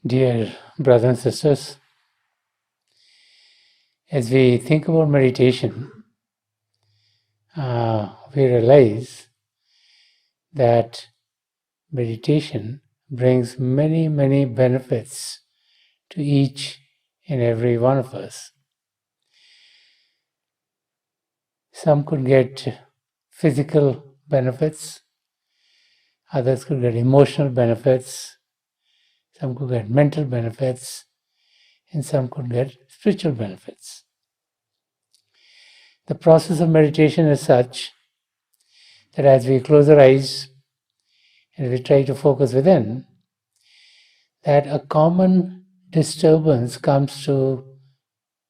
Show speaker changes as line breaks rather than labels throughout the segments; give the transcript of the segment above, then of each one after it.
Dear brothers and sisters, as we think about meditation, we realize that meditation brings many, many benefits to each and every one of us. Some could get physical benefits, others could get emotional benefits, some could get mental benefits, and some could get spiritual benefits. The process of meditation is such that as we close our eyes and we try to focus within, that a common disturbance comes to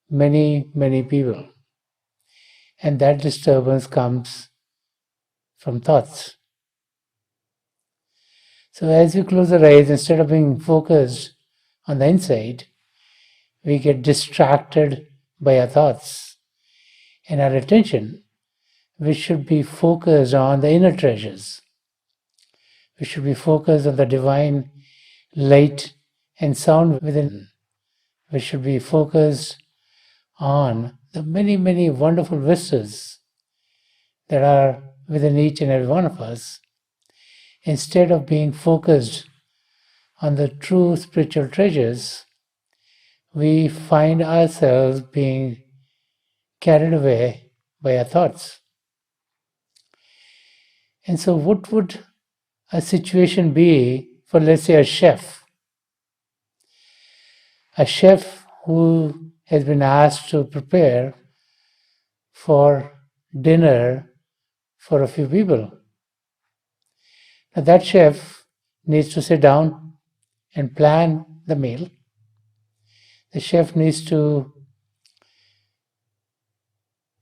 many, many people. And that disturbance comes from thoughts. So as we close our eyes, instead of being focused on the inside, we get distracted by our thoughts. And our attention, which should be focused on the inner treasures. We should be focused on the divine light and sound within. We should be focused on the many, many wonderful vistas that are within each and every one of us, instead of being focused on the true spiritual treasures. We find ourselves being carried away by our thoughts. And so what would a situation be for, let's say, a chef? A chef who has been asked to prepare for dinner for a few people. Now that chef needs to sit down and plan the meal. The chef needs to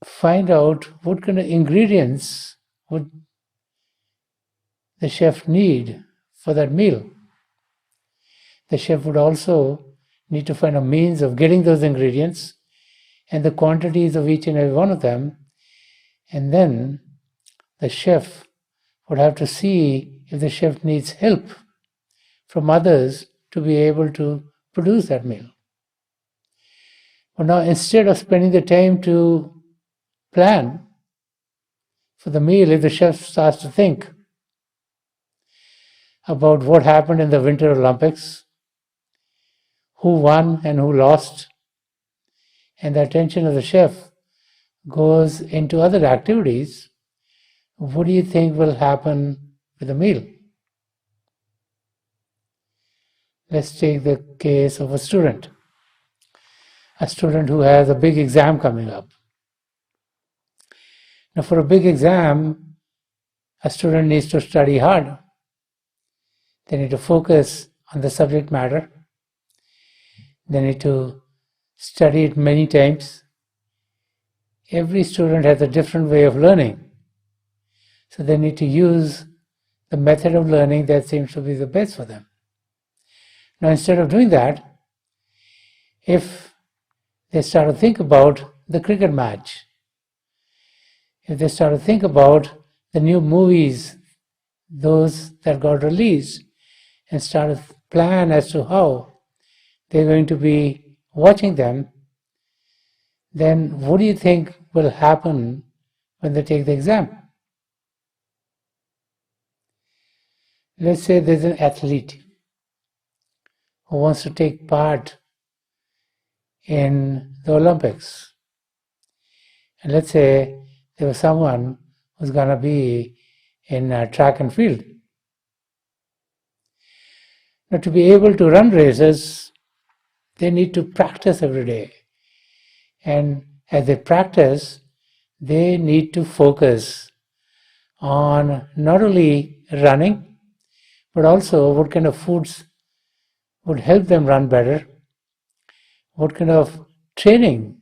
find out what kind of ingredients would the chef need for that meal. The chef would also need to find a means of getting those ingredients and the quantities of each and every one of them. And then the chef would have to see if the chef needs help from others to be able to produce that meal. But now, instead of spending the time to plan for the meal, if the chef starts to think about what happened in the Winter Olympics, who won and who lost, and the attention of the chef goes into other activities, what do you think will happen with the meal? Let's take the case of a student who has a big exam coming up. Now, for a big exam, a student needs to study hard. They need to focus on the subject matter. They need to study it many times. Every student has a different way of learning. So they need to use the method of learning that seems to be the best for them. Now, instead of doing that, if they start to think about the cricket match, if they start to think about the new movies, those that got released, and start to plan as to how they're going to be watching them, then what do you think will happen when they take the exam? Let's say there's an athlete who wants to take part in the Olympics. And let's say there was someone who's going to be in track and field. Now, to be able to run races, they need to practice every day. And as they practice, they need to focus on not only running, but also what kind of foods would help them run better, what kind of training,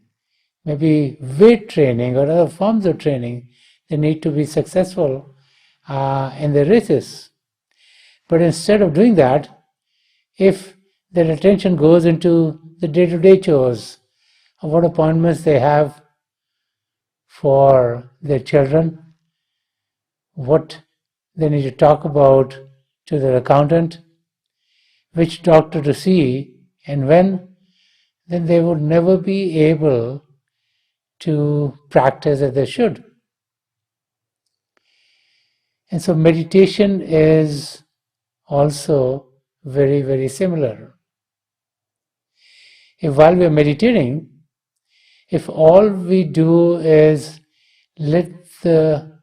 maybe weight training or other forms of training, they need to be successful in their races. But instead of doing that, if their attention goes into the day-to-day chores of what appointments they have for their children, what they need to talk about to their accountant, which doctor to see and when, then they would never be able to practice as they should. And so meditation is also very, very similar. If while we are meditating, if all we do is let the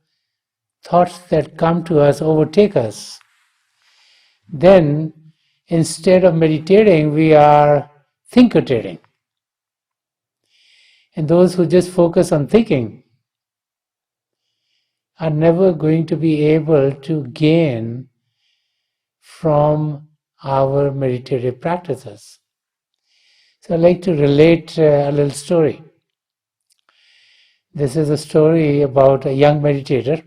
thoughts that come to us overtake us, then instead of meditating, we are thinker-tating. And those who just focus on thinking are never going to be able to gain from our meditative practices. So I'd like to relate a little story. This is a story about a young meditator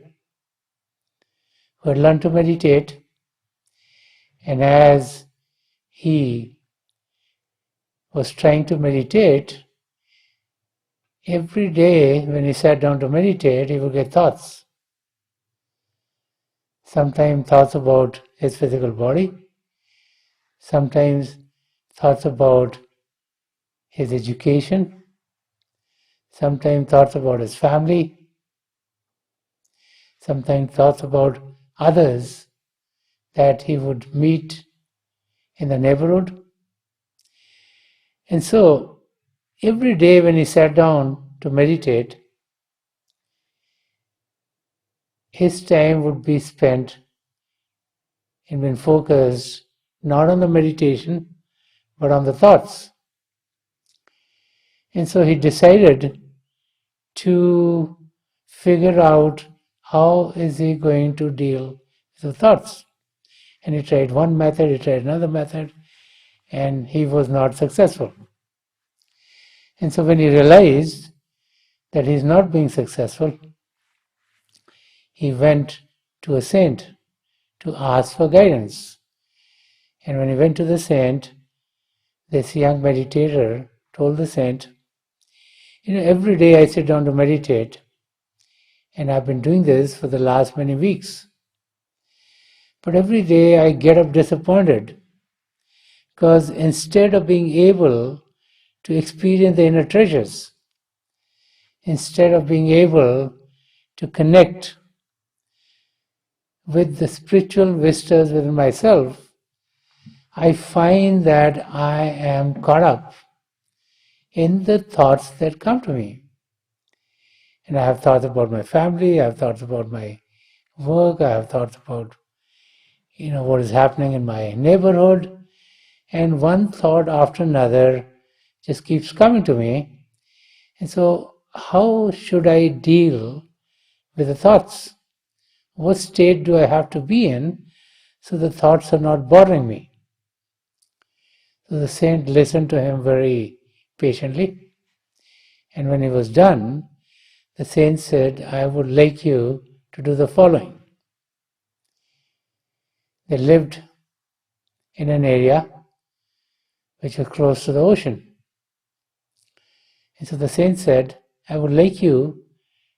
who had learned to meditate, and as he was trying to meditate, every day when he sat down to meditate, he would get thoughts. Sometimes thoughts about his physical body, sometimes thoughts about his education, sometimes thoughts about his family, sometimes thoughts about others that he would meet in the neighborhood. And so every day when he sat down to meditate, his time would be spent in being focused not on the meditation but on the thoughts. And so he decided to figure out how is he going to deal with the thoughts. And he tried one method, he tried another method, and he was not successful. And so when he realized that he's not being successful, he went to a saint to ask for guidance. And when he went to the saint, this young meditator told the saint, every day I sit down to meditate, and I've been doing this for the last many weeks. But every day I get up disappointed because instead of being able to experience the inner treasures, instead of being able to connect with the spiritual vistas within myself, I find that I am caught up in the thoughts that come to me. And I have thoughts about my family, I have thoughts about my work, I have thoughts about what is happening in my neighborhood, and one thought after another just keeps coming to me. And so how should I deal with the thoughts? What state do I have to be in so the thoughts are not bothering me? So the saint listened to him very patiently, and when he was done, the saint said, I would like you to do the following. They lived in an area which was close to the ocean. And so the saint said, I would like you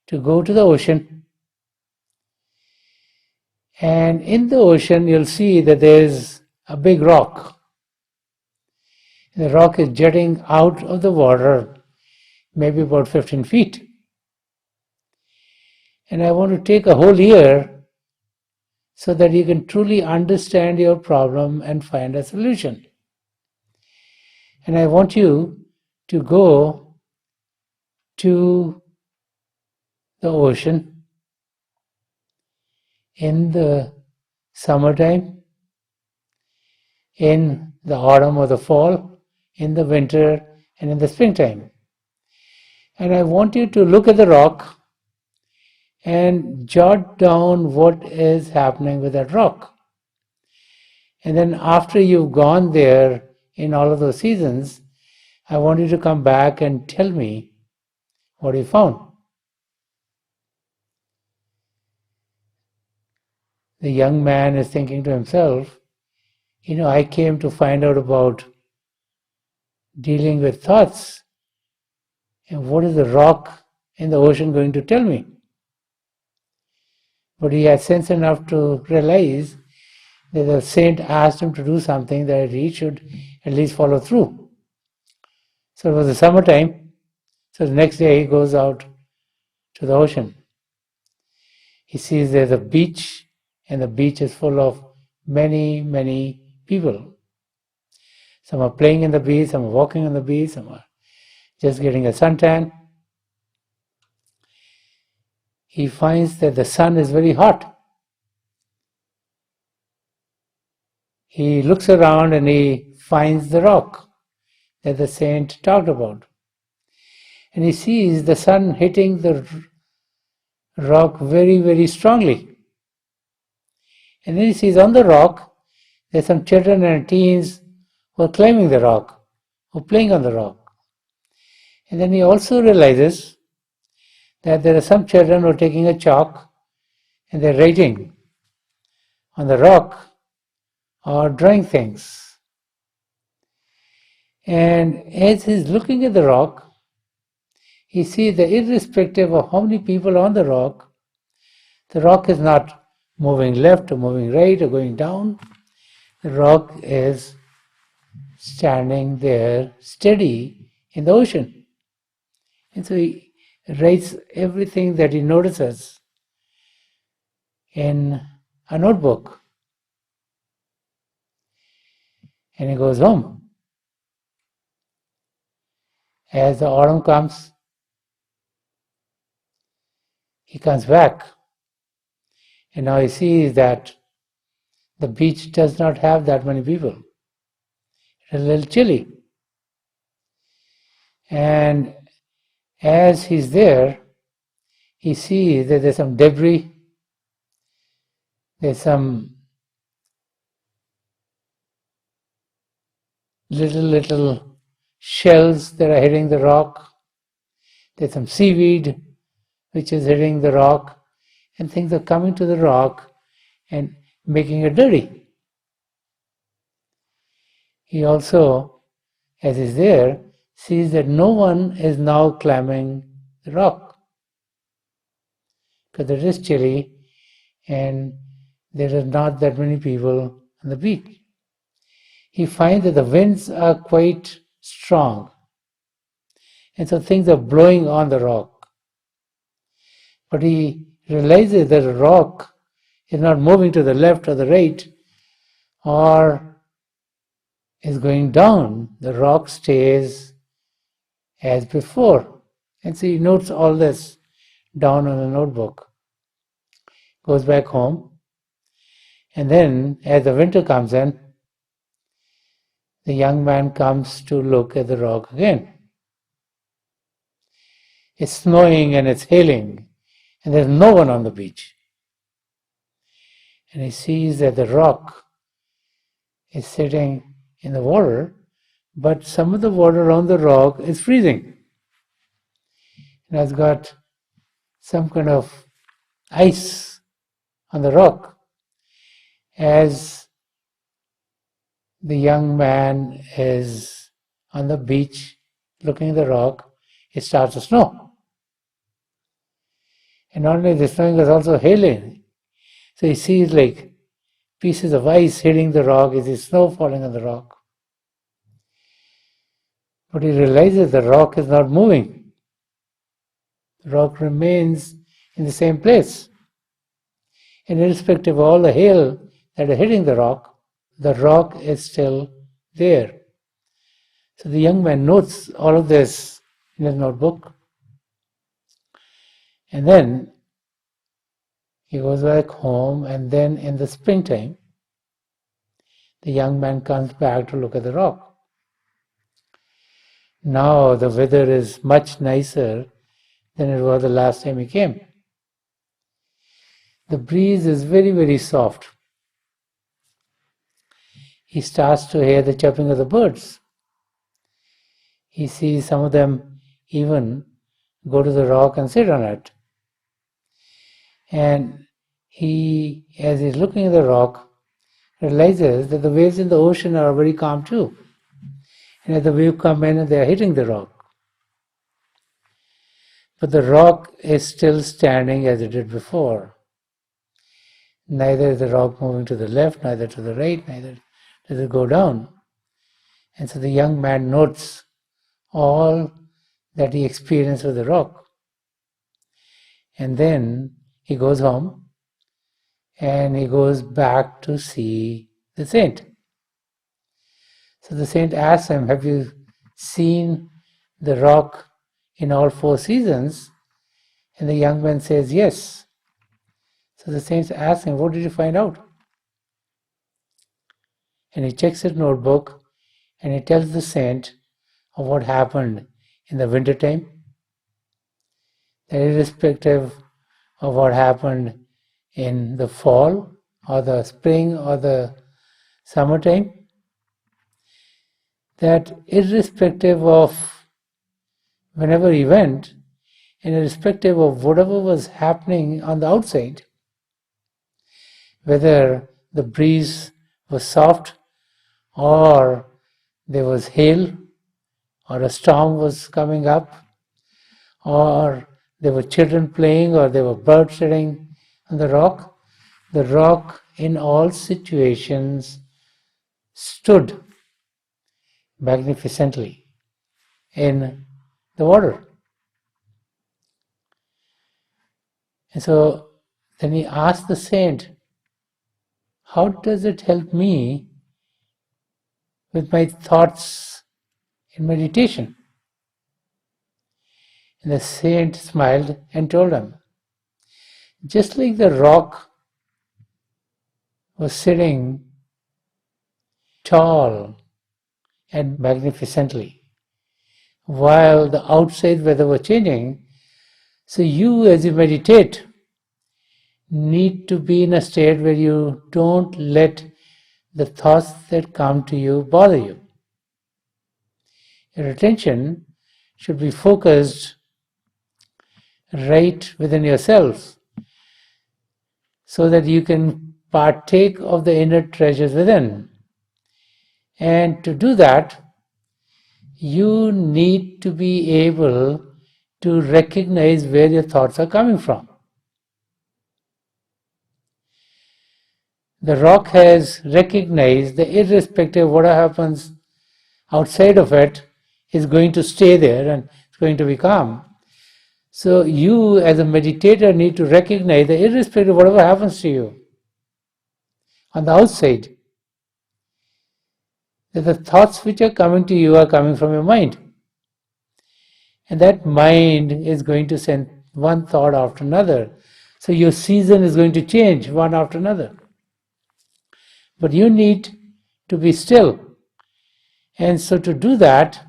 to go to the ocean, and in the ocean you'll see that there's a big rock. The rock is jutting out of the water, maybe about 15 feet. And I want to take a whole year so that you can truly understand your problem and find a solution. And I want you to go to the ocean in the summertime, in the autumn or the fall, in the winter, and in the springtime. And I want you to look at the rock and jot down what is happening with that rock. And then after you've gone there in all of those seasons, I want you to come back and tell me what you found. The young man is thinking to himself, I came to find out about dealing with thoughts. And what is the rock in the ocean going to tell me? But he has sense enough to realize that the saint asked him to do something that he should at least follow through. So it was the summertime, so the next day he goes out to the ocean. He sees there's a beach, and the beach is full of many, many people. Some are playing in the beach, some are walking on the beach, some are just getting a suntan. He finds that the sun is very hot. He looks around and he finds the rock that the saint talked about. And he sees the sun hitting the rock very, very strongly. And then he sees on the rock, there's some children and teens who are climbing the rock, who are playing on the rock. And then he also realizes that there are some children who are taking a chalk and they're writing on the rock or drawing things. And as he's looking at the rock, he sees that irrespective of how many people are on the rock is not moving left or moving right or going down. The rock is standing there steady in the ocean. And so he writes everything that he notices in a notebook. And he goes home. As the autumn comes, he comes back. And now he sees that the beach does not have that many people. It's a little chilly. And as he's there, he sees that there's some debris, there's some little shells that are hitting the rock, there's some seaweed which is hitting the rock, and things are coming to the rock and making it dirty. He also, as he's there, sees that no one is now climbing the rock because it is chilly and there are not that many people on the beach. He finds that the winds are quite strong, and so things are blowing on the rock. But he realizes that the rock is not moving to the left or the right or is going down. The rock stays as before. And so he notes all this down on a notebook. Goes back home, and then as the winter comes in, the young man comes to look at the rock again. It's snowing and it's hailing, and there's no one on the beach. And he sees that the rock is sitting in the water, but some of the water around the rock is freezing. It has got some kind of ice on the rock. As the young man is on the beach looking at the rock, it starts to snow. And not only the snowing, is also hailing. So he sees like pieces of ice hitting the rock, he sees snow falling on the rock. But he realizes the rock is not moving. The rock remains in the same place. And irrespective of all the hail that are hitting the rock is still there. So the young man notes all of this in his notebook. And then he goes back home, and then in the springtime, the young man comes back to look at the rock. Now the weather is much nicer than it was the last time he came. The breeze is very, very soft. He starts to hear the chirping of the birds. He sees some of them even go to the rock and sit on it. And he, as he's looking at the rock, realizes that the waves in the ocean are very calm too. And as the waves come in, they are hitting the rock. But the rock is still standing as it did before. Neither is the rock moving to the left, neither to the right, neither does it go down. And so the young man notes all that he experienced with the rock. And then he goes home and he goes back to see the saint. So the saint asks him, have you seen the rock in all 4 seasons? And the young man says, yes. So the saint asks him, what did you find out? And he checks his notebook and he tells the saint of what happened in the winter time, that irrespective of what happened in the fall or the spring or the summertime, that irrespective of whenever he went, and irrespective of whatever was happening on the outside, whether the breeze was soft or there was hail or a storm was coming up or there were children playing or there were birds sitting on the rock in all situations stood magnificently in the water. And so then he asked the saint, how does it help me with my thoughts in meditation? And the saint smiled and told him, just like the rock was sitting tall and magnificently, while the outside weather was changing, so you as you meditate need to be in a state where you don't let the thoughts that come to you bother you. Your attention should be focused right within yourself so that you can partake of the inner treasures within. And to do that, you need to be able to recognize where your thoughts are coming from. The rock has recognized that irrespective of what happens outside of it is going to stay there and it's going to be calm. So you as a meditator need to recognize that irrespective of whatever happens to you on the outside, that the thoughts which are coming to you are coming from your mind. And that mind is going to send one thought after another. So your season is going to change one after another. But you need to be still. And so to do that,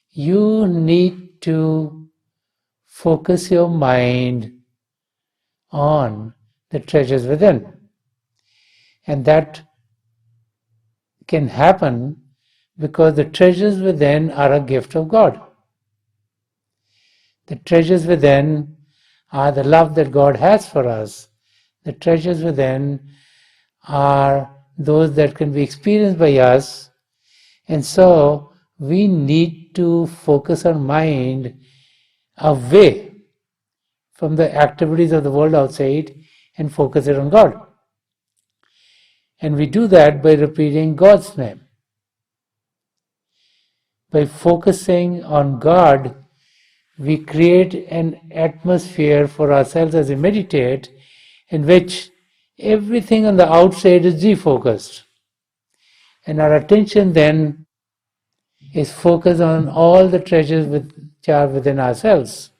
you need to focus your mind on the treasures within. And that can happen because the treasures within are a gift of God. The treasures within are the love that God has for us. The treasures within are those that can be experienced by us. And so we need to focus our mind away from the activities of the world outside and focus it on God. And we do that by repeating God's name. By focusing on God, we create an atmosphere for ourselves as we meditate in which everything on the outside is defocused. And our attention then is focused on all the treasures which are within ourselves.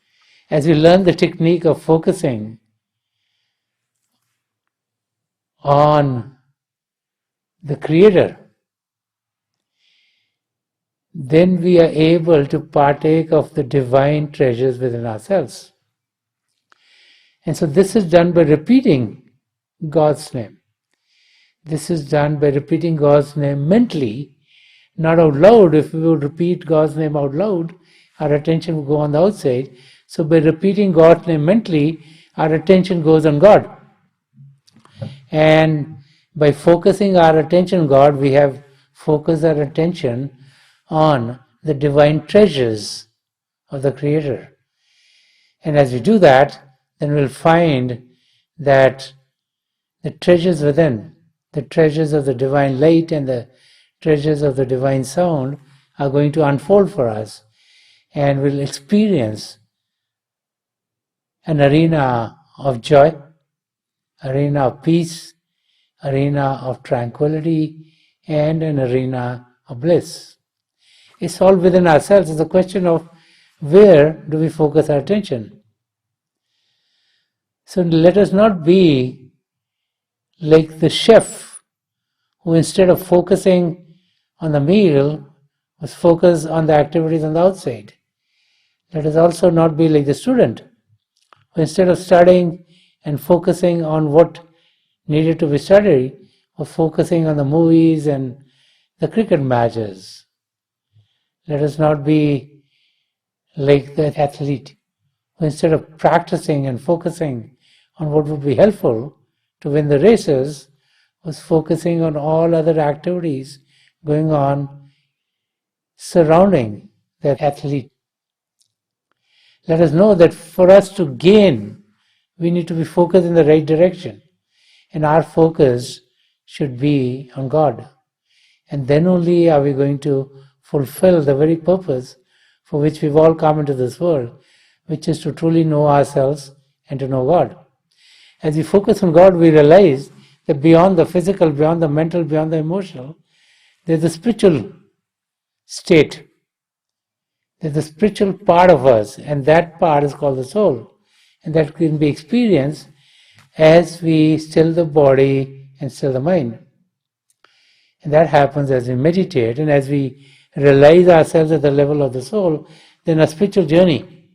As we learn the technique of focusing on the Creator, then we are able to partake of the divine treasures within ourselves. And so this is done by repeating God's name. This is done by repeating God's name mentally, not out loud. If we would repeat God's name out loud, our attention would go on the outside. So by repeating God's name mentally, our attention goes on God. And by focusing our attention on God, we have focused our attention on the divine treasures of the Creator. And as we do that, then we'll find that the treasures within, the treasures of the divine light and the treasures of the divine sound are going to unfold for us, and we'll experience an arena of joy, arena of peace, arena of tranquility, and an arena of bliss. It's all within ourselves. It's a question of where do we focus our attention. So let us not be like the chef who, instead of focusing on the meal, was focused on the activities on the outside. Let us also not be like the student who, instead of studying and focusing on what needed to be studied, was focusing on the movies and the cricket matches. Let us not be like the athlete who, instead of practicing and focusing on what would be helpful to win the races, was focusing on all other activities going on surrounding that athlete. Let us know that for us to gain, we need to be focused in the right direction. And our focus should be on God. And then only are we going to fulfill the very purpose for which we've all come into this world, which is to truly know ourselves and to know God. As we focus on God, we realize that beyond the physical, beyond the mental, beyond the emotional, there's a spiritual state. There's a spiritual part of us, and that part is called the soul. And that can be experienced as we still the body and still the mind. And that happens as we meditate and as we realize ourselves at the level of the soul, then a spiritual journey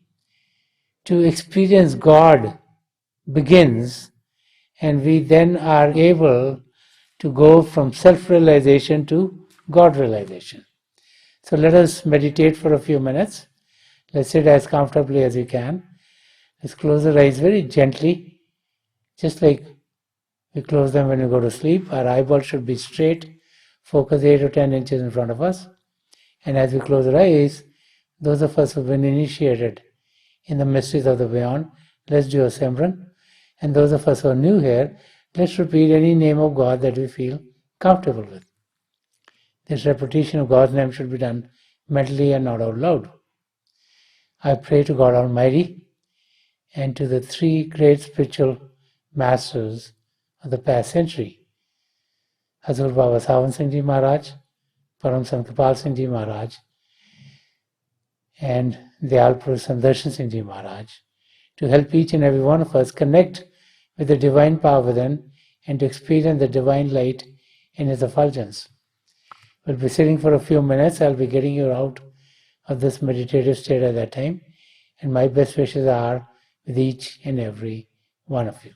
to experience God begins, and we then are able to go from self-realization to God-realization. So let us meditate for a few minutes. Let's sit as comfortably as we can. Let's close our eyes very gently, just like we close them when we go to sleep. Our eyeballs should be straight, focus 8 or 10 inches in front of us. And as we close our eyes, those of us who have been initiated in the mysteries of the beyond, let's do a Simran. And those of us who are new here, let's repeat any name of God that we feel comfortable with. This repetition of God's name should be done mentally and not out loud. I pray to God Almighty and to the three great spiritual masters of the past century, Hazur Baba Sawan Singh Ji Maharaj, Param Sant Kripal Singh Ji Maharaj, and Dayal Purush Sandarshan Singh Ji Maharaj, to help each and every one of us connect with the divine power within and to experience the divine light in its effulgence. We'll be sitting for a few minutes. I'll be getting you out of this meditative state at that time, and my best wishes are with each and every one of you.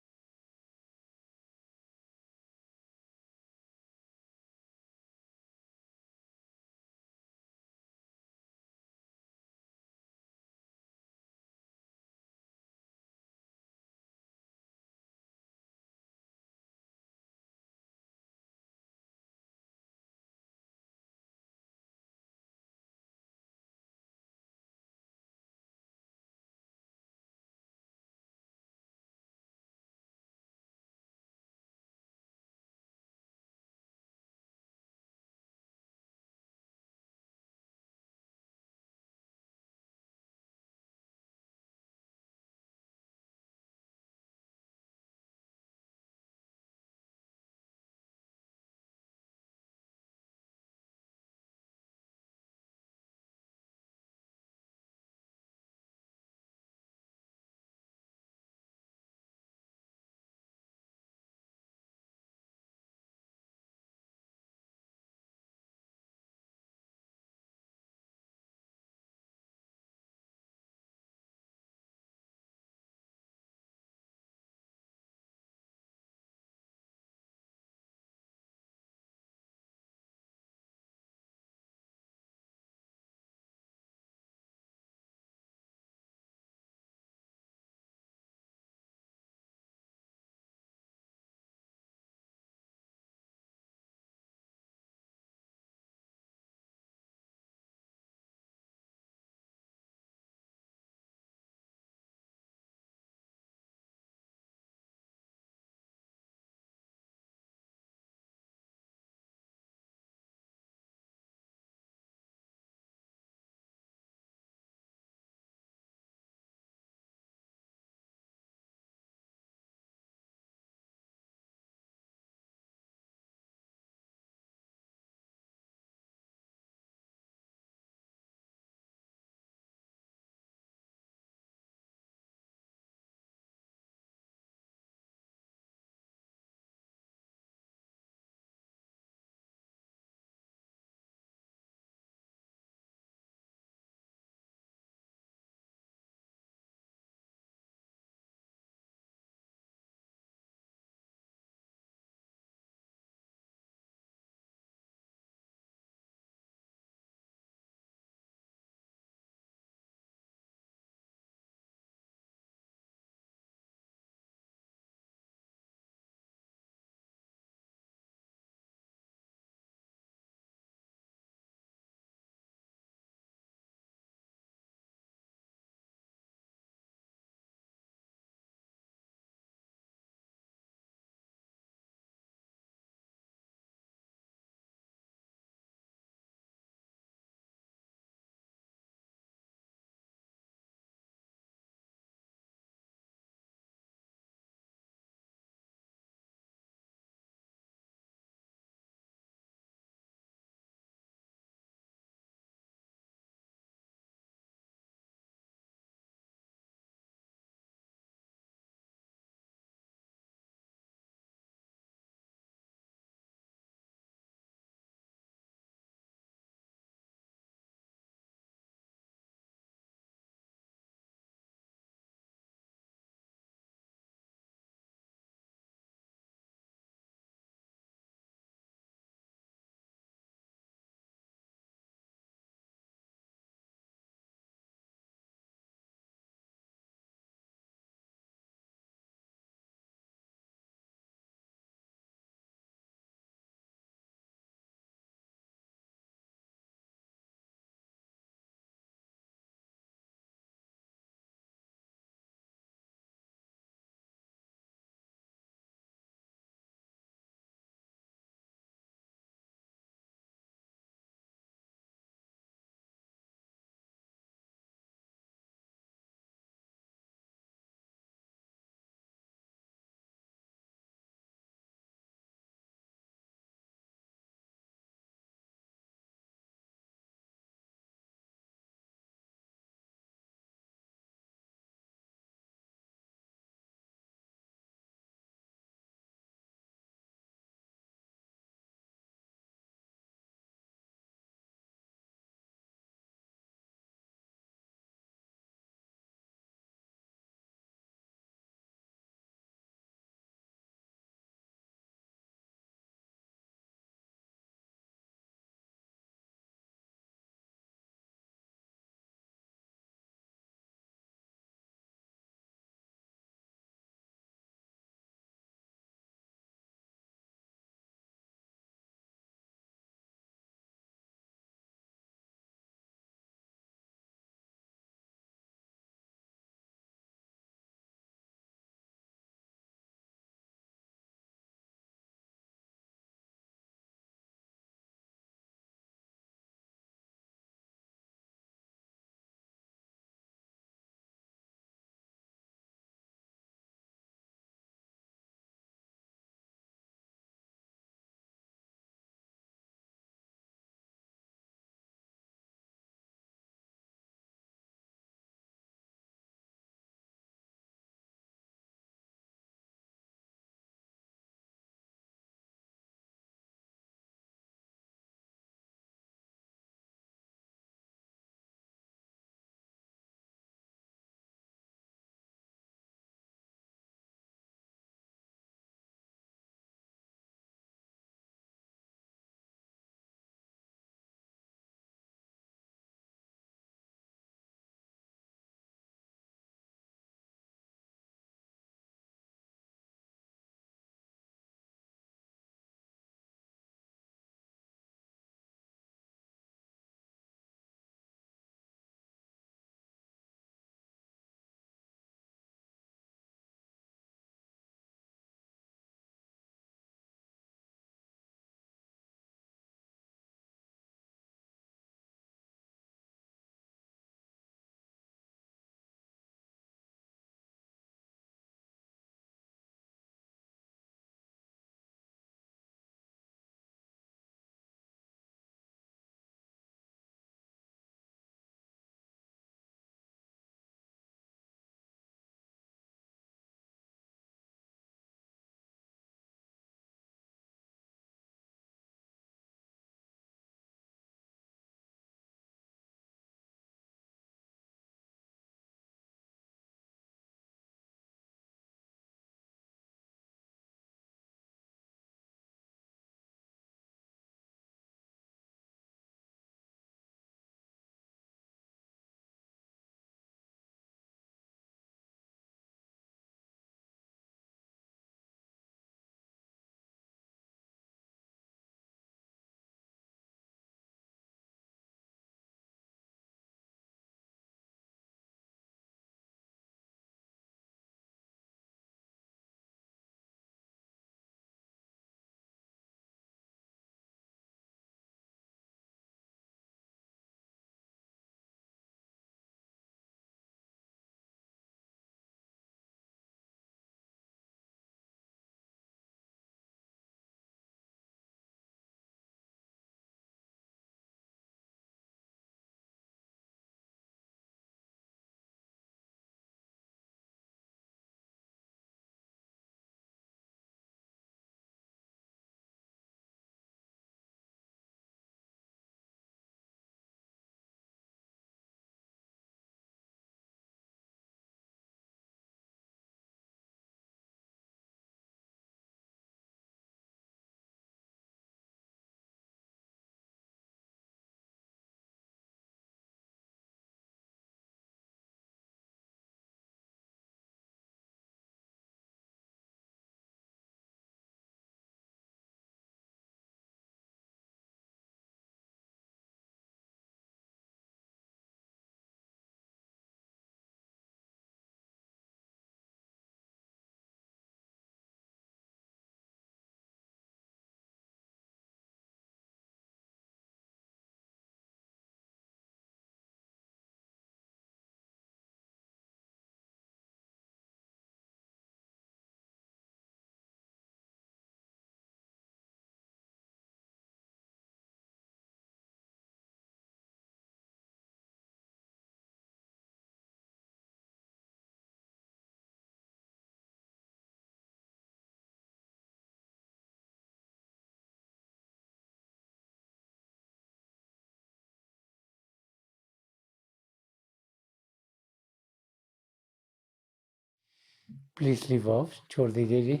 Please leave of, छोड़ दीजिए जी.